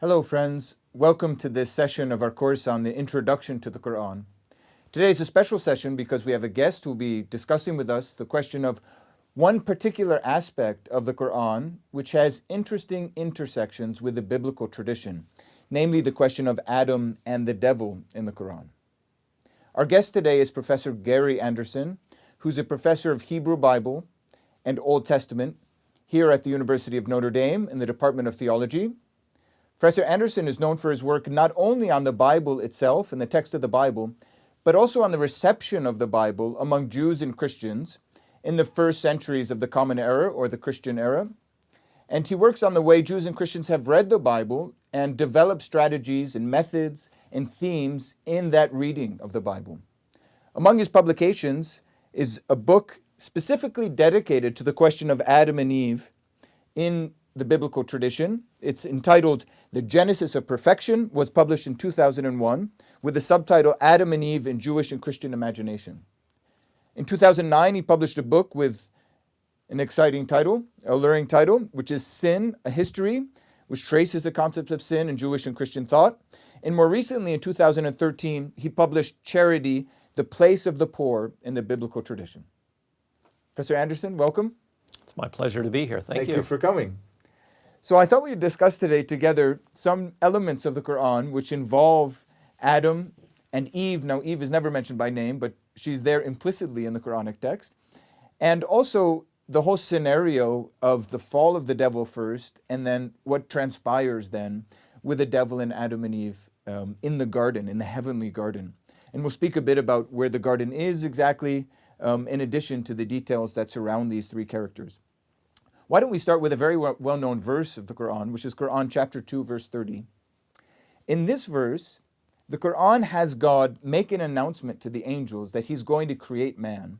Hello friends, welcome to this session of our course on the Introduction to the Quran. Today is a special session because we have a guest who will be discussing with us the question of one particular aspect of the Quran which has interesting intersections with the biblical tradition, namely the question of Adam and the devil in the Quran. Our guest today is Professor Gary Anderson, who's a professor of Hebrew Bible and Old Testament here at the University of Notre Dame in the Department of Theology. Professor Anderson is known for his work not only on the Bible itself and the text of the Bible, but also on the reception of the Bible among Jews and Christians in the first centuries of the Common Era or the Christian era. And he works on the way Jews and Christians have read the Bible and developed strategies and methods and themes in that reading of the Bible. Among his publications is a book specifically dedicated to the question of Adam and Eve in the biblical tradition. It's entitled The Genesis of Perfection, was published in 2001 with the subtitle Adam and Eve in Jewish and Christian Imagination. In 2009, he published a book with an exciting title, a alluring title, which is Sin, a History, which traces the concepts of sin in Jewish and Christian thought. And more recently, in 2013, he published Charity, the Place of the Poor in the Biblical Tradition. Professor Anderson, welcome. It's my pleasure to be here. Thank you. Thank you for coming. So I thought we'd discuss today together some elements of the Quran which involve Adam and Eve. Now, Eve is never mentioned by name, but she's there implicitly in the Quranic text. And also the whole scenario of the fall of the devil first, and then what transpires then with the devil and Adam and Eve in the garden, in the heavenly garden. And we'll speak a bit about where the garden is exactly, in addition to the details that surround these three characters. Why don't we start with a very well-known verse of the Quran, which is Quran chapter 2, verse 30. In this verse, the Quran has God make an announcement to the angels that he's going to create man.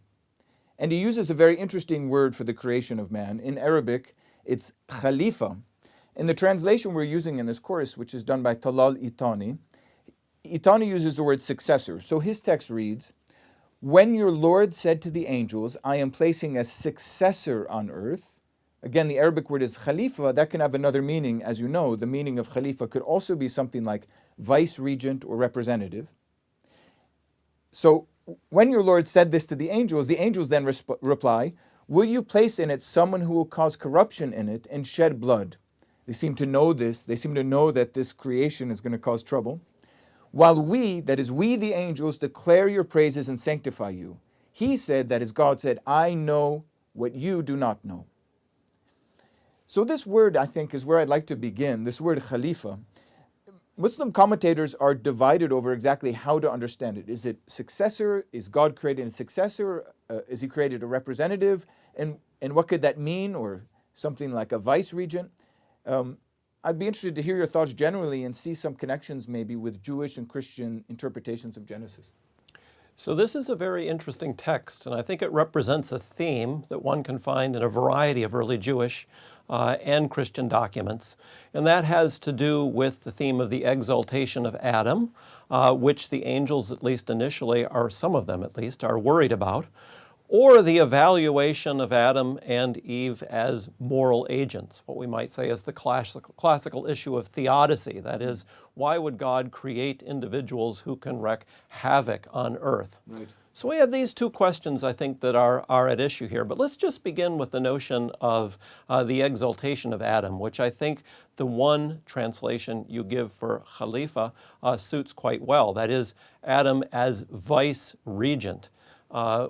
And he uses a very interesting word for the creation of man. In Arabic, it's khalifa. In the translation we're using in this course, which is done by Talal Itani, Itani uses the word successor. So his text reads, "When your Lord said to the angels, I am placing a successor on earth." Again, the Arabic word is khalifa. That can have another meaning. As you know, the meaning of khalifa could also be something like vice-regent or representative. So when your Lord said this to the angels then reply, "Will you place in it someone who will cause corruption in it and shed blood?" They seem to know this. They seem to know that this creation is going to cause trouble. "While we, that is we the angels, declare your praises and sanctify you." He said, that is God said, "I know what you do not know." So this word, I think, is where I'd like to begin, this word khalifa. Muslim commentators are divided over exactly how to understand it. Is it successor? Is God creating a successor? Is he created a representative? And what could that mean? Or something like a vice-regent? I'd be interested to hear your thoughts generally and see some connections maybe with Jewish and Christian interpretations of Genesis. So this is a very interesting text, and I think it represents a theme that one can find in a variety of early Jewish and Christian documents. And that has to do with the theme of the exaltation of Adam, which the angels, at least initially, or some of them at least, are worried about, or the evaluation of Adam and Eve as moral agents, what we might say is the classical issue of theodicy. That is, why would God create individuals who can wreak havoc on earth? Right. So we have these two questions, I think, that are at issue here. But let's just begin with the notion of the exaltation of Adam, which I think the one translation you give for Khalifa suits quite well. That is, Adam as vice-regent.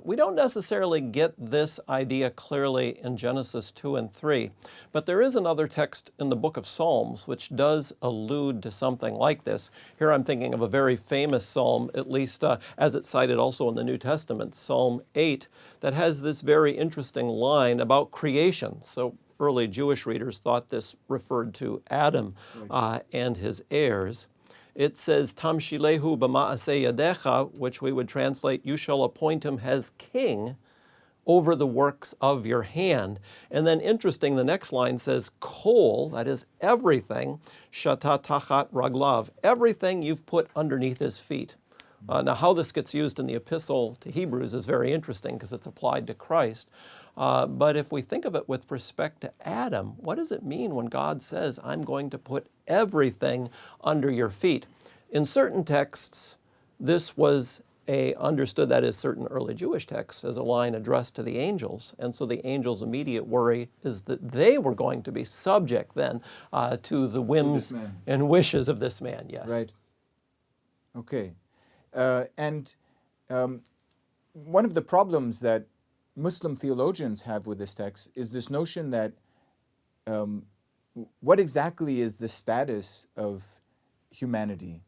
We don't necessarily get this idea clearly in Genesis 2 and 3, but there is another text in the book of Psalms which does allude to something like this. Here I'm thinking of a very famous psalm, at least as it's cited also in the New Testament, Psalm 8, that has this very interesting line about creation. So early Jewish readers thought this referred to Adam and his heirs. It says, Tamshilehu b'ma'aseh yadecha, which we would translate, you shall appoint him as king over the works of your hand. And then interesting, the next line says, kol, that is everything, shata tachat raglav, everything you've put underneath his feet. Now how this gets used in the epistle to Hebrews is very interesting because it's applied to Christ. But if we think of it with respect to Adam, what does it mean when God says, I'm going to put everything under your feet? In certain texts, this was understood, that is certain early Jewish texts, as a line addressed to the angels. And so the angels' immediate worry is that they were going to be subject then to the whims and wishes of this man, yes. Right. Okay. And one of the problems that Muslim theologians have with this text is this notion that what exactly is the status of humanity?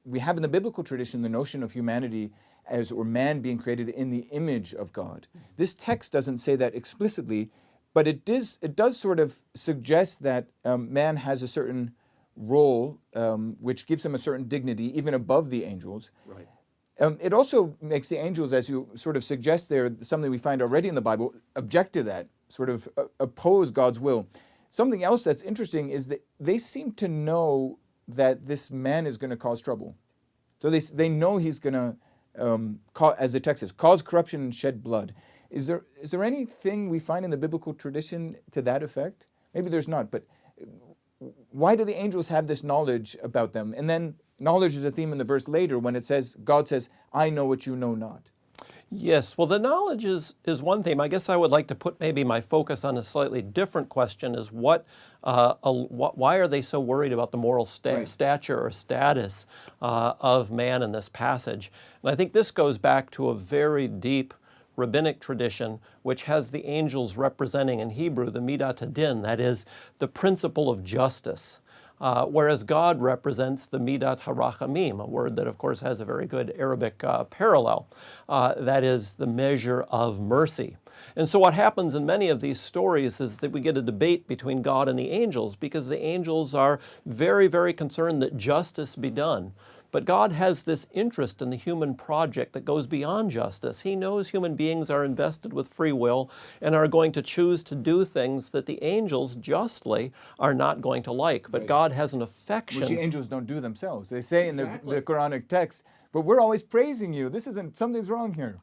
We have in the biblical tradition the notion of humanity as, or man being created in the image of God. This text doesn't say that explicitly, but it does sort of suggest that man has a certain role which gives him a certain dignity, even above the angels. Right. It also makes the angels, as you sort of suggest there, something we find already in the Bible, object to that, sort of oppose God's will. Something else that's interesting is that they seem to know that this man is going to cause trouble. So they know he's going to, as the text says, cause corruption and shed blood. Is there anything we find in the biblical tradition to that effect? Maybe there's not, but why do the angels have this knowledge about them? And then knowledge is a theme in the verse later when it says, God says, I know what you know not. Yes, well, the knowledge is one theme. I guess I would like to put maybe my focus on a slightly different question, is why are they so worried about the moral stature or status of man in this passage? And I think this goes back to a very deep rabbinic tradition which has the angels representing in Hebrew the midat hadin, that is, the principle of justice. Whereas God represents the midat harachamim, a word that of course has a very good Arabic parallel, that is the measure of mercy. And so what happens in many of these stories is that we get a debate between God and the angels, because the angels are very, very concerned that justice be done. But God has this interest in the human project that goes beyond justice. He knows human beings are invested with free will and are going to choose to do things that the angels justly are not going to like. But God has an affection. Which the angels don't do themselves. They say in the Quranic text, but we're always praising you. Something's wrong here.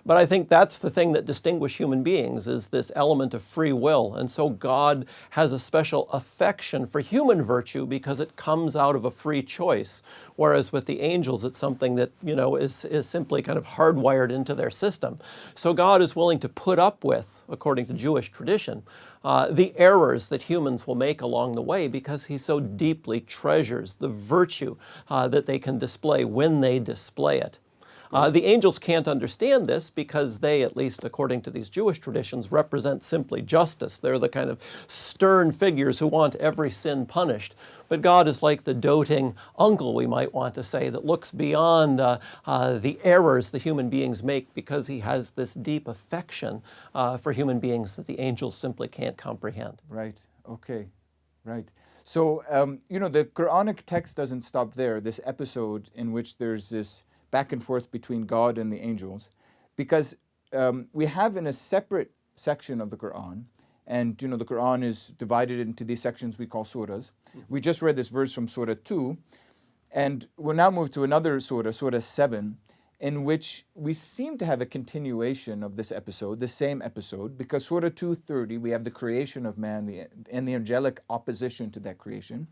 But I think that's the thing that distinguishes human beings, is this element of free will. And so God has a special affection for human virtue because it comes out of a free choice. Whereas with the angels, it's something that, is simply kind of hardwired into their system. So God is willing to put up with, according to Jewish tradition, the errors that humans will make along the way, because he so deeply treasures the virtue that they can display when they display it. The angels can't understand this because they, at least according to these Jewish traditions, represent simply justice. They're the kind of stern figures who want every sin punished. But God is like the doting uncle, we might want to say, that looks beyond the errors the human beings make, because he has this deep affection for human beings that the angels simply can't comprehend. Right. Okay. Right. So, the Quranic text doesn't stop there, this episode in which there's this back and forth between God and the angels, because we have in a separate section of the Quran, and the Quran is divided into these sections we call surahs. We just read this verse from Surah 2, and we'll now move to another surah, Surah 7, in which we seem to have a continuation of this episode, the same episode, because Surah 2:30, we have the creation of man and the angelic opposition to that creation.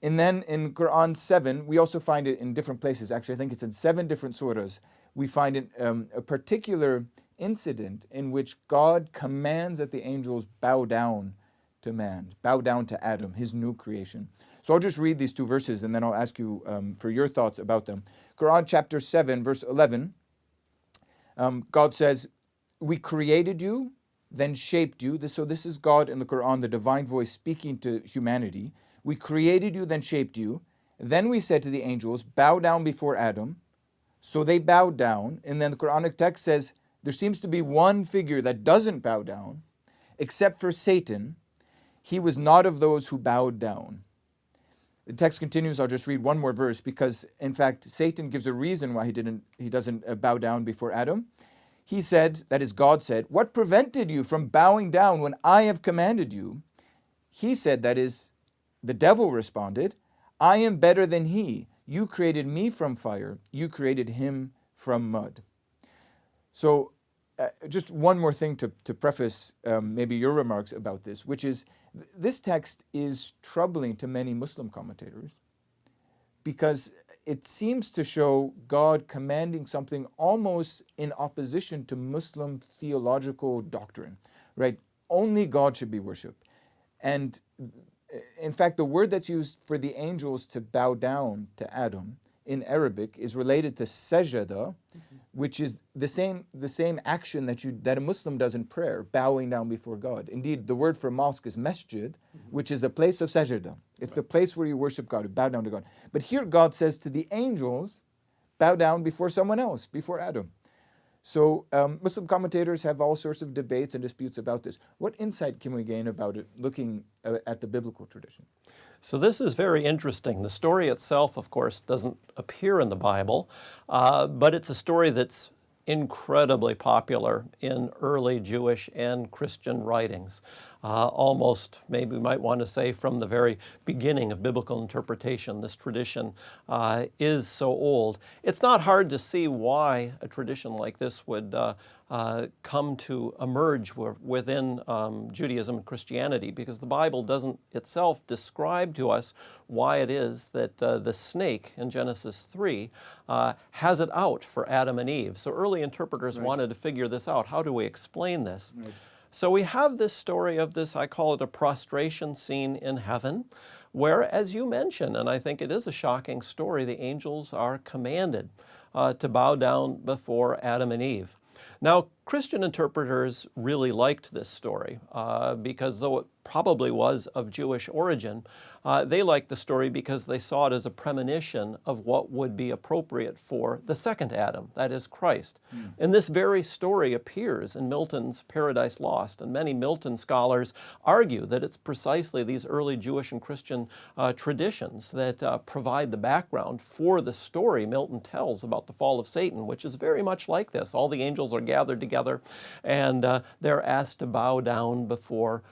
And then in Quran 7, we also find it in different places. Actually, I think it's in 7 different surahs. We find it, a particular incident in which God commands that the angels bow down to man, bow down to Adam, his new creation. So I'll just read these 2 verses and then I'll ask you for your thoughts about them. Quran chapter 7, verse 11, God says, we created you, then shaped you. So this is God in the Quran, the divine voice speaking to humanity. We created you, then shaped you. Then we said to the angels, bow down before Adam. So they bowed down. And then the Quranic text says, there seems to be one figure that doesn't bow down, except for Satan. He was not of those who bowed down. The text continues. I'll just read one more verse, because in fact, Satan gives a reason why he doesn't bow down before Adam. He said, that is, God said, what prevented you from bowing down when I have commanded you? He said, that is, the devil responded, I am better than he. You created me from fire. You created him from mud. So just one more thing to preface maybe your remarks about this, which is this text is troubling to many Muslim commentators because it seems to show God commanding something almost in opposition to Muslim theological doctrine, right? Only God should be worshipped. And in fact, the word that's used for the angels to bow down to Adam in Arabic is related to sajada, which is the same action that a Muslim does in prayer, bowing down before God. Indeed, the word for mosque is masjid, which is a place of sajada. It's the place where you worship God, you bow down to God. But here God says to the angels, bow down before someone else, before Adam. So Muslim commentators have all sorts of debates and disputes about this. What insight can we gain about it looking at the biblical tradition? So this is very interesting. The story itself, of course, doesn't appear in the Bible, but it's a story that's incredibly popular in early Jewish and Christian writings. Almost, maybe we might want to say, from the very beginning of biblical interpretation, this tradition is so old. It's not hard to see why a tradition like this would come to emerge within Judaism and Christianity, because the Bible doesn't itself describe to us why it is that the snake in Genesis 3 has it out for Adam and Eve. So early interpreters wanted to figure this out. How do we explain this? So we have this story of this, I call it a prostration scene in heaven, where, as you mentioned, and I think it is a shocking story, the angels are commanded to bow down before Adam and Eve. Now, Christian interpreters really liked this story because though it probably was of Jewish origin, they liked the story because they saw it as a premonition of what would be appropriate for the second Adam, that is Christ. And this very story appears in Milton's Paradise Lost, and many Milton scholars argue that it's precisely these early Jewish and Christian traditions that provide the background for the story Milton tells about the fall of Satan, which is very much like this. All the angels are gathered together, and they're asked to bow down before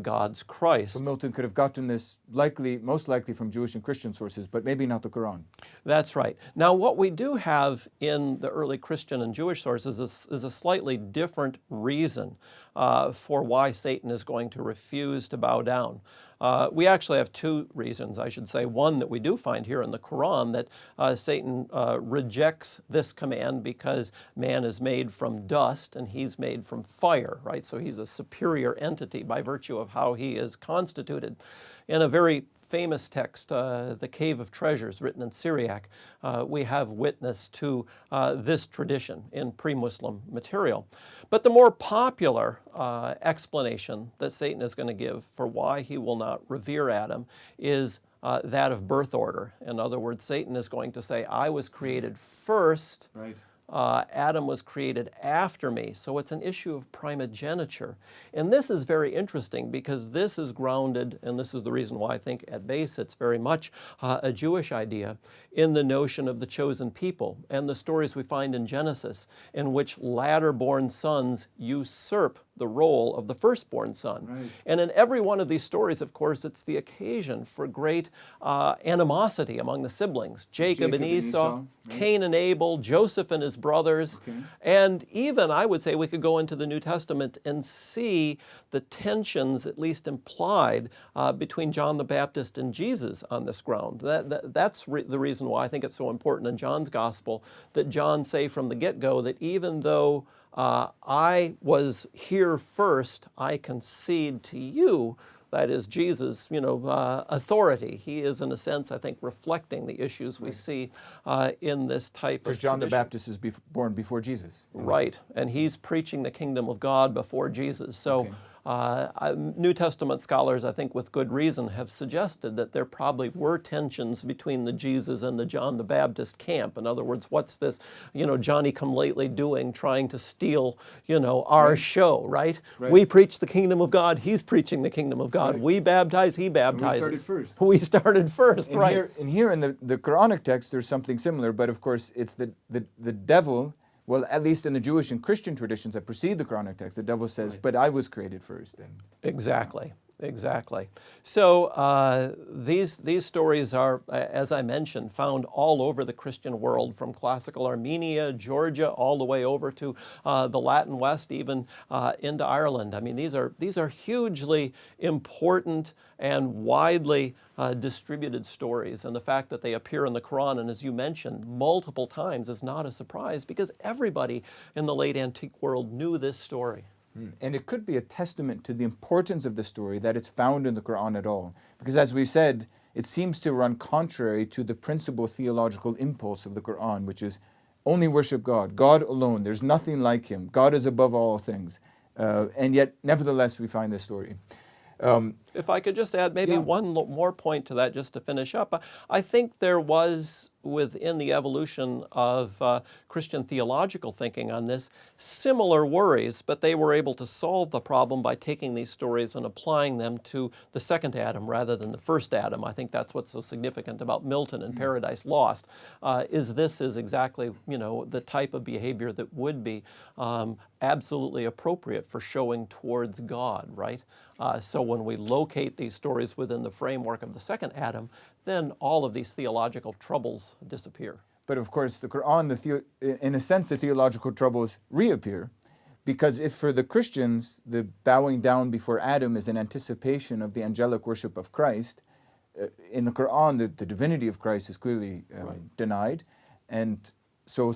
God's Christ. So Milton could have gotten this most likely from Jewish and Christian sources, but maybe not the Quran. That's right. Now, what we do have in the early Christian and Jewish sources is a slightly different reason for why Satan is going to refuse to bow down. We actually have two reasons, I should say. One that we do find here in the Quran, that Satan rejects this command because man is made from dust and he's made from fire, right? So he's a superior entity by virtue of how he is constituted. In a very famous text, the Cave of Treasures, written in Syriac, we have witness to this tradition in pre-Muslim material. But the more popular explanation that Satan is going to give for why he will not revere Adam is that of birth order. In other words, Satan is going to say, I was created first. Right. Adam was created after me. So it's an issue of primogeniture. And this is very interesting because this is grounded, and this is the reason why I think at base it's very much a Jewish idea, in the notion of the chosen people and the stories we find in Genesis in which latter-born sons usurp the role of the firstborn son. Right. And in every one of these stories, of course, it's the occasion for great animosity among the siblings. Jacob and Esau, right. Cain and Abel, Joseph and his brothers. Okay. And even, I would say, we could go into the New Testament and see the tensions, at least implied, between John the Baptist and Jesus on this ground. That's the reason why I think it's so important in John's Gospel that John say from the get-go that even though I was here first, I concede to you, that is Jesus, authority. He is, in a sense, I think, reflecting the issues we see in this type of tradition. Because John the Baptist is born before Jesus. Right, and he's preaching the kingdom of God before Jesus. So New Testament scholars, I think with good reason, have suggested that there probably were tensions between the Jesus and the John the Baptist camp. In other words, what's this, Johnny-come-lately doing, trying to steal, our show, right? We preach the kingdom of God, he's preaching the kingdom of God. We baptize, he baptizes. And we started first. We started first, and right. Here in the Quranic text, there's something similar, but of course, it's the devil. Well, at least in the Jewish and Christian traditions that precede the Quranic text, the devil says, but I was created first. Exactly. Exactly. So these stories are, as I mentioned, found all over the Christian world, from classical Armenia, Georgia, all the way over to the Latin West, even into Ireland. I mean, these are hugely important and widely distributed stories, and the fact that they appear in the Quran, and as you mentioned, multiple times, is not a surprise, because everybody in the late antique world knew this story. And it could be a testament to the importance of the story that it's found in the Quran at all. Because as we said, it seems to run contrary to the principal theological impulse of the Quran, which is only worship God, God alone. There's nothing like Him. God is above all things. And yet, nevertheless, we find this story. If I could just add maybe one more point to that, just to finish up. I think there was, within the evolution of Christian theological thinking on this, similar worries, but they were able to solve the problem by taking these stories and applying them to the second Adam rather than the first Adam. I think that's what's so significant about Milton and Paradise Lost, this is exactly, the type of behavior that would be absolutely appropriate for showing towards God, right? So when we locate these stories within the framework of the second Adam, then all of these theological troubles disappear. But of course, the Quran, in a sense, the theological troubles reappear, because if for the Christians, the bowing down before Adam is an anticipation of the angelic worship of Christ, in the Quran, the divinity of Christ is clearly denied, and so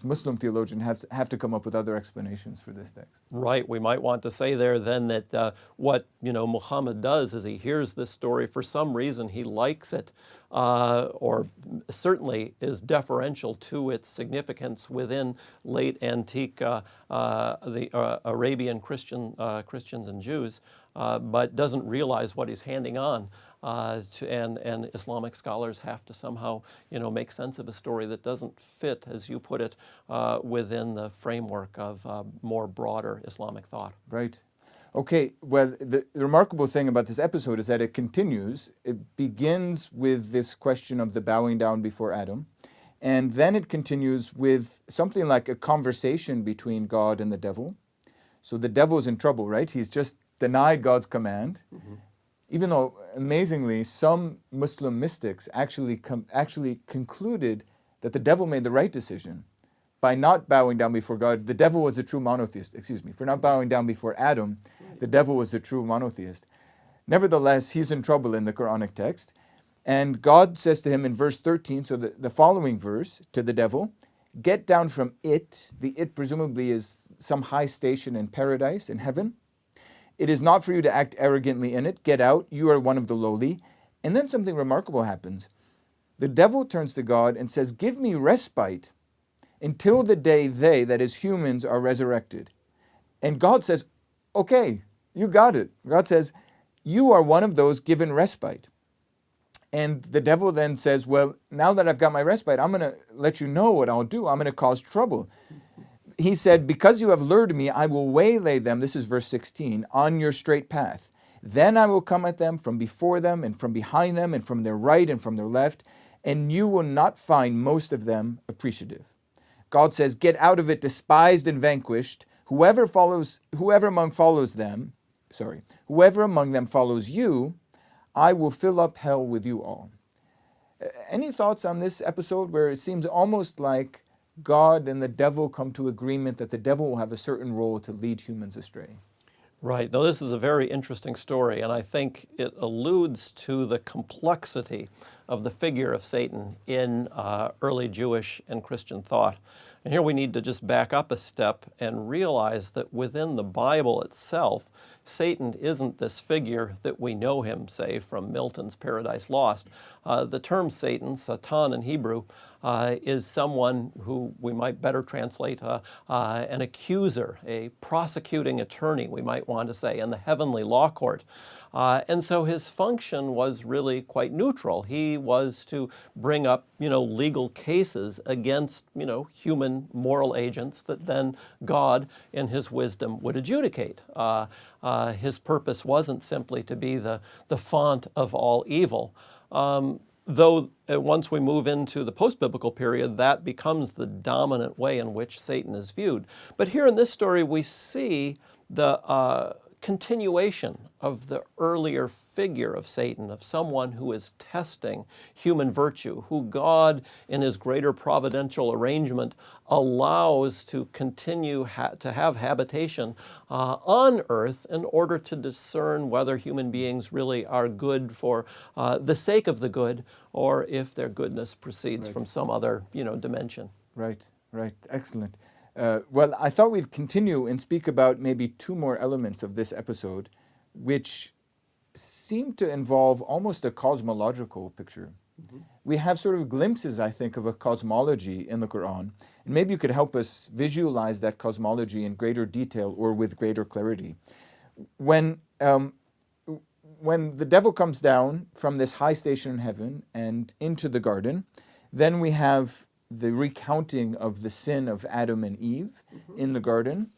Muslim theologians have to come up with other explanations for this text. Right. We might want to say there then that what Muhammad does is he hears this story. For some reason he likes it, or certainly is deferential to its significance within late antique the Arabian Christians and Jews, but doesn't realize what he's handing on. And Islamic scholars have to somehow, make sense of a story that doesn't fit, as you put it, within the framework of more broader Islamic thought. Right. Okay, well, the remarkable thing about this episode is that it continues. It begins with this question of the bowing down before Adam, and then it continues with something like a conversation between God and the devil. So the devil's in trouble, right? He's just denied God's command. Mm-hmm. Even though, amazingly, some Muslim mystics actually concluded that the devil made the right decision by not bowing down before God. The devil was the true monotheist, for not bowing down before Adam, the devil was the true monotheist. Nevertheless, he's in trouble in the Quranic text. And God says to him in verse 13, so the following verse, to the devil, "Get down from it." The it presumably is some high station in paradise, in heaven. "It is not for you to act arrogantly in it. Get out, you are one of the lowly." And then something remarkable happens. The devil turns to God and says, "Give me respite until the day they," that is humans, "are resurrected." And God says, "Okay, you got it." God says, "You are one of those given respite." And the devil then says, "Well, now that I've got my respite, I'm going to let you know what I'll do. I'm going to cause trouble." He said, "Because you have lured me, I will waylay them," this is verse 16, "on your straight path. Then I will come at them from before them and from behind them and from their right and from their left, and you will not find most of them appreciative." God says, "Get out of it, despised and vanquished. Whoever among them follows you, I will fill up hell with you all." Any thoughts on this episode where it seems almost like God and the devil come to agreement that the devil will have a certain role to lead humans astray? Right. Now, this is a very interesting story, and I think it alludes to the complexity of the figure of Satan in early Jewish and Christian thought. And here we need to just back up a step and realize that within the Bible itself, Satan isn't this figure that we know him, say, from Milton's Paradise Lost. The term Satan, Satan in Hebrew, is someone who we might better translate an accuser, a prosecuting attorney, we might want to say, in the heavenly law court. And so his function was really quite neutral. He was to bring up, legal cases against, human moral agents that then God, in his wisdom, would adjudicate. His purpose wasn't simply to be the font of all evil. Though once we move into the post-biblical period, that becomes the dominant way in which Satan is viewed. But here in this story, we see the continuation of the earlier figure of Satan, of someone who is testing human virtue, who God, in his greater providential arrangement, allows to continue to have habitation on earth in order to discern whether human beings really are good for the sake of the good, or if their goodness proceeds from some other, dimension. Right, right. Excellent. Well, I thought we'd continue and speak about maybe two more elements of this episode, which seem to involve almost a cosmological picture. Mm-hmm. We have sort of glimpses, I think, of a cosmology in the Quran, and maybe you could help us visualize that cosmology in greater detail or with greater clarity. When the devil comes down from this high station in heaven and into the garden, then we have the recounting of the sin of Adam and Eve in the garden.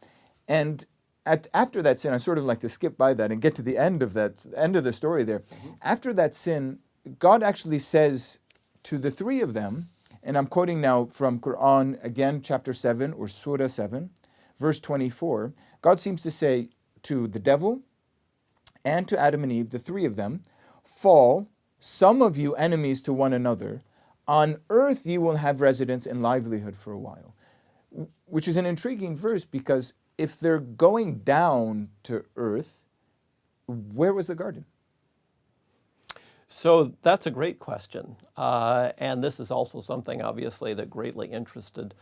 And after that sin, I sort of like to skip by that and get to the end of the story there. After that sin, God actually says to the three of them, and I'm quoting now from Quran, again, chapter 7 or Surah 7, verse 24, God seems to say to the devil and to Adam and Eve, the three of them, fall, some of you enemies to one another. On earth you will have residence and livelihood for a while, which is an intriguing verse, because if they're going down to earth, where was the garden? So that's a great question. And this is also something, obviously, that greatly interested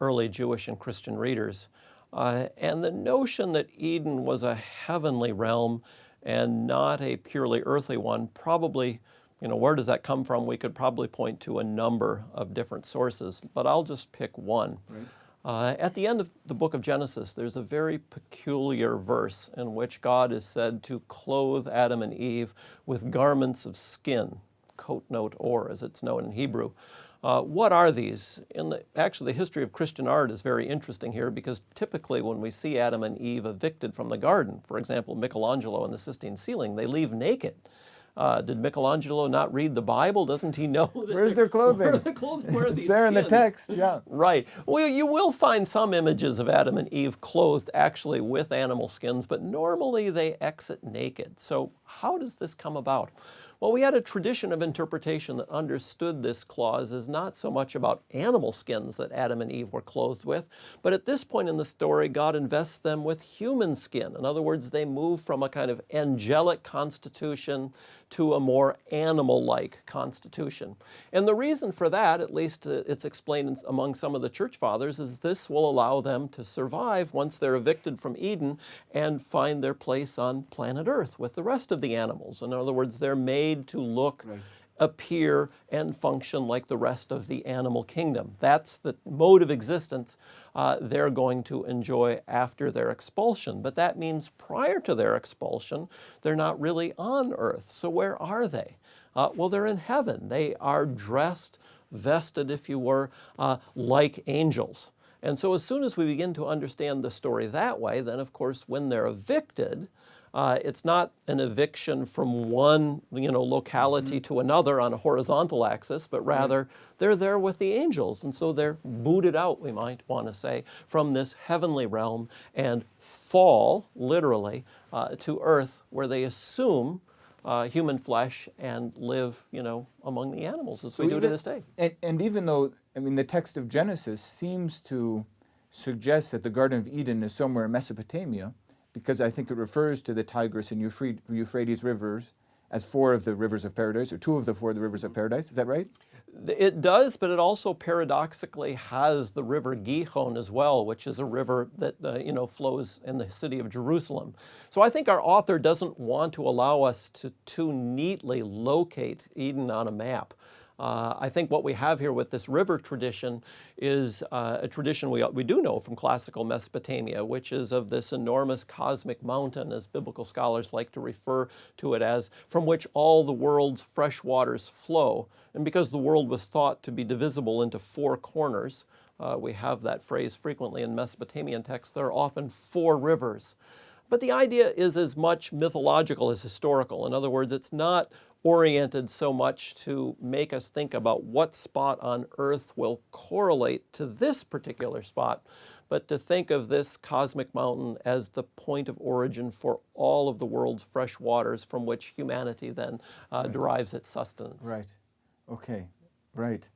early Jewish and Christian readers. And the notion that Eden was a heavenly realm and not a purely earthly one, probably, where does that come from? We could probably point to a number of different sources, but I'll just pick one. Right. At the end of the book of Genesis, there's a very peculiar verse in which God is said to clothe Adam and Eve with garments of skin, coat note or, as it's known in Hebrew. What are these? Actually, the history of Christian art is very interesting here, because typically when we see Adam and Eve evicted from the garden, for example, Michelangelo in the Sistine Ceiling, they leave naked. Did Michelangelo not read the Bible? Doesn't he know that Where's their clothing? Where are the clothing? Where are these It's there in the skins? text, yeah. Right. Well, you will find some images of Adam and Eve clothed actually with animal skins, but normally they exit naked. So how does this come about? Well, we had a tradition of interpretation that understood this clause as not so much about animal skins that Adam and Eve were clothed with, but at this point in the story, God invests them with human skin. In other words, they move from a kind of angelic constitution to a more animal-like constitution. And the reason for that, at least it's explained among some of the church fathers, is this will allow them to survive once they're evicted from Eden and find their place on planet Earth with the rest of the animals. In other words, they're made to look, right, appear, and function like the rest of the animal kingdom. That's the mode of existence they're going to enjoy after their expulsion. But that means prior to their expulsion, they're not really on earth. So where are they? Well, they're in heaven. They are dressed, vested, if you were, like angels. And so as soon as we begin to understand the story that way, then of course when they're evicted, it's not an eviction from one locality to another on a horizontal axis, but rather they're there with the angels. And so they're booted out, we might want to say, from this heavenly realm and fall, literally, to earth, where they assume human flesh and live, among the animals as we do to this day. And even though, the text of Genesis seems to suggest that the Garden of Eden is somewhere in Mesopotamia, because I think it refers to the Tigris and Euphrates rivers as four of the rivers of paradise, or two of the four of the rivers of paradise. Is that right? It does, but it also paradoxically has the river Gihon as well, which is a river that flows in the city of Jerusalem. So I think our author doesn't want to allow us to too neatly locate Eden on a map. I think what we have here with this river tradition is a tradition we do know from classical Mesopotamia, which is of this enormous cosmic mountain, as biblical scholars like to refer to it as, from which all the world's fresh waters flow. And because the world was thought to be divisible into four corners, we have that phrase frequently in Mesopotamian texts, there are often four rivers. But the idea is as much mythological as historical. In other words, it's not oriented so much to make us think about what spot on Earth will correlate to this particular spot, but to think of this cosmic mountain as the point of origin for all of the world's fresh waters from which humanity then derives its sustenance. Right. Okay. Right.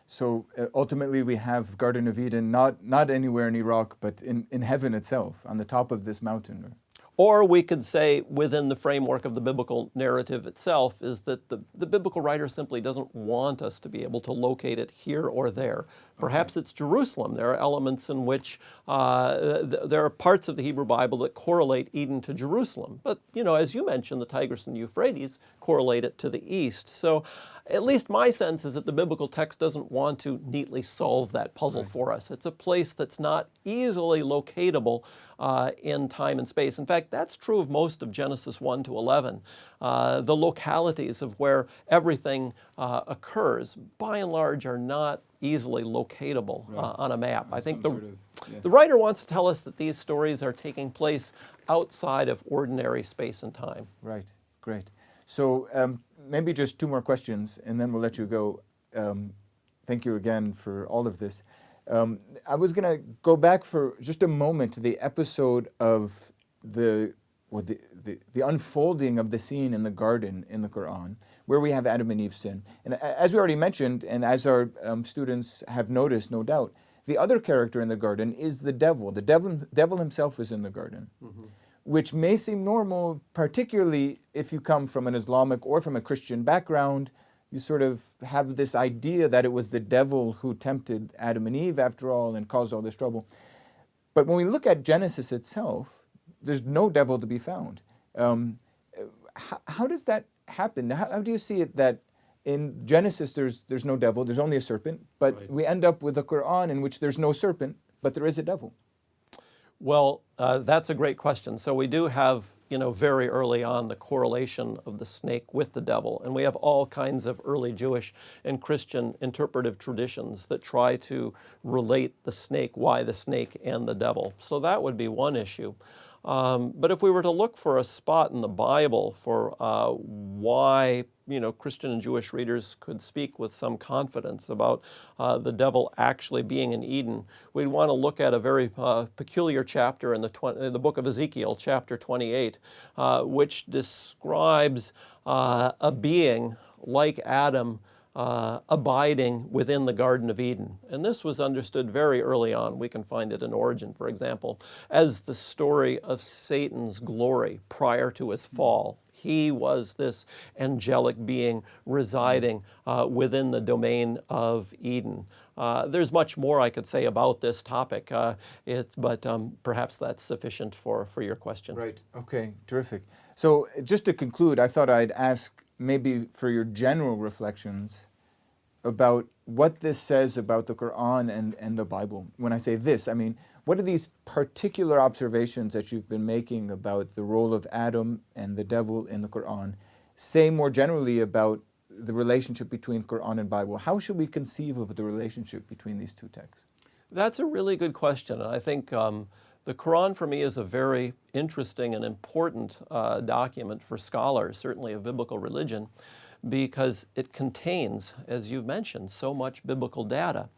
So ultimately we have Garden of Eden not anywhere in Iraq, but in heaven itself, on the top of this mountain. Or we could say, within the framework of the biblical narrative itself, is that the biblical writer simply doesn't want us to be able to locate it here or there. Perhaps it's Jerusalem. There are elements in which there are parts of the Hebrew Bible that correlate Eden to Jerusalem. But, you know, as you mentioned, the Tigris and Euphrates correlate it to the east. So at least my sense is that the biblical text doesn't want to neatly solve that puzzle for us. It's a place that's not easily locatable in time and space. In fact, that's true of most of Genesis 1 to 11. The localities of where everything occurs, by and large, are not easily locatable on a map. I think the writer wants to tell us that these stories are taking place outside of ordinary space and time. Right, great. So maybe just two more questions, and then we'll let you go. Thank you again for all of this. I was going to go back for just a moment to the episode of the unfolding of the scene in the garden in the Quran, where we have Adam and Eve's sin. And as we already mentioned, and as our students have noticed, no doubt, the other character in the garden is the devil. The devil himself is in the garden, which may seem normal, particularly if you come from an Islamic or from a Christian background. You sort of have this idea that it was the devil who tempted Adam and Eve, after all, and caused all this trouble. But when we look at Genesis itself, there's no devil to be found. How does that happen? How do you see it that in Genesis there's no devil, there's only a serpent, but we end up with a Quran in which there's no serpent, but there is a devil? Well, that's a great question. So we do have, you know, very early on the correlation of the snake with the devil. And we have all kinds of early Jewish and Christian interpretive traditions that try to relate the snake, why the snake and the devil. So that would be one issue. But if we were to look for a spot in the Bible for why, you know, Christian and Jewish readers could speak with some confidence about the devil actually being in Eden, we'd want to look at a very peculiar chapter in the book of Ezekiel, chapter 28, which describes a being like Adam abiding within the Garden of Eden. And this was understood very early on. We can find it in Origin, for example, as the story of Satan's glory prior to his fall. He was this angelic being residing within the domain of Eden. There's much more I could say about this topic, but perhaps that's sufficient for your question. Right. Okay. Terrific. So just to conclude, I thought I'd ask maybe for your general reflections about what this says about the Quran and the Bible. When I say this, I mean, what are these particular observations that you've been making about the role of Adam and the devil in the Quran say more generally about the relationship between Quran and Bible? How should we conceive of the relationship between these two texts? That's a really good question. And I think the Quran for me is a very interesting and important document for scholars, certainly of biblical religion, because it contains, as you've mentioned, so much biblical data.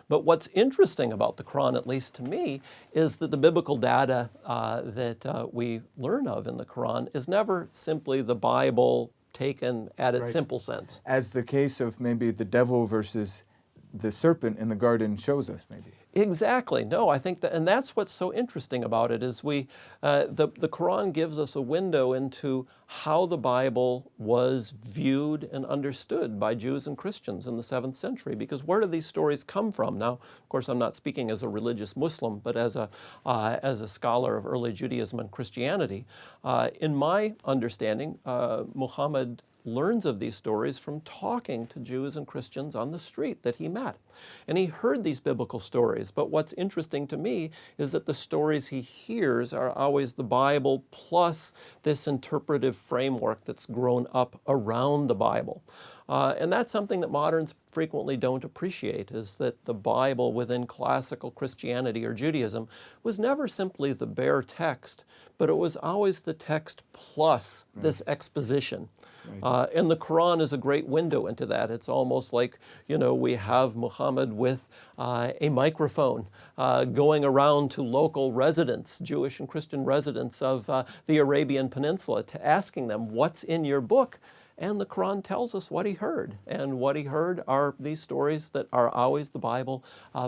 But what's interesting about the Quran, at least to me, is that the biblical data that we learn of in the Quran is never simply the Bible taken at its simple sense. As the case of maybe the devil versus the serpent in the garden shows us, maybe. Exactly. No, I think that, and that's what's so interesting about it, is the Quran gives us a window into how the Bible was viewed and understood by Jews and Christians in the 7th century. Because where do these stories come from? Now, of course, I'm not speaking as a religious Muslim, but as a scholar of early Judaism and Christianity. In my understanding, Muhammad learns of these stories from talking to Jews and Christians on the street that he met. And he heard these biblical stories, but what's interesting to me is that the stories he hears are always the Bible plus this interpretive framework that's grown up around the Bible. And that's something that moderns frequently don't appreciate, is that the Bible within classical Christianity or Judaism was never simply the bare text, but it was always the text plus this exposition. And the Quran is a great window into that. It's almost like, we have Muhammad with a microphone going around to local residents, Jewish and Christian residents of the Arabian Peninsula, to asking them, what's in your book? And the Quran tells us what he heard. And what he heard are these stories that are always the Bible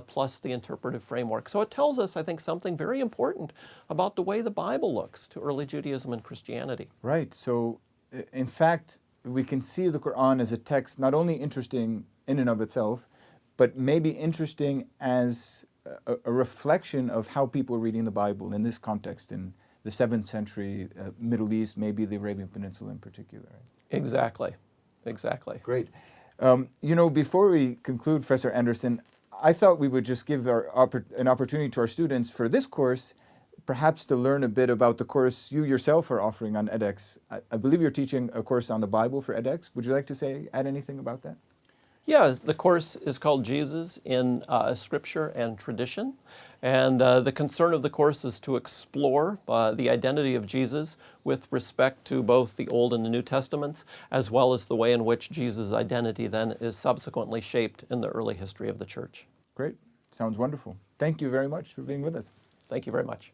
plus the interpretive framework. So it tells us, I think, something very important about the way the Bible looks to early Judaism and Christianity. Right. So, in fact, we can see the Quran as a text not only interesting in and of itself, but maybe interesting as a reflection of how people are reading the Bible in this context, in the 7th century Middle East, maybe the Arabian Peninsula in particular. Exactly. Exactly. Great. Before we conclude, Professor Anderson, I thought we would just give an opportunity to our students for this course, perhaps to learn a bit about the course you yourself are offering on edX. I believe you're teaching a course on the Bible for edX. Would you like to add anything about that? Yeah, the course is called Jesus in Scripture and Tradition. And the concern of the course is to explore the identity of Jesus with respect to both the Old and the New Testaments, as well as the way in which Jesus' identity then is subsequently shaped in the early history of the church. Great. Sounds wonderful. Thank you very much for being with us. Thank you very much.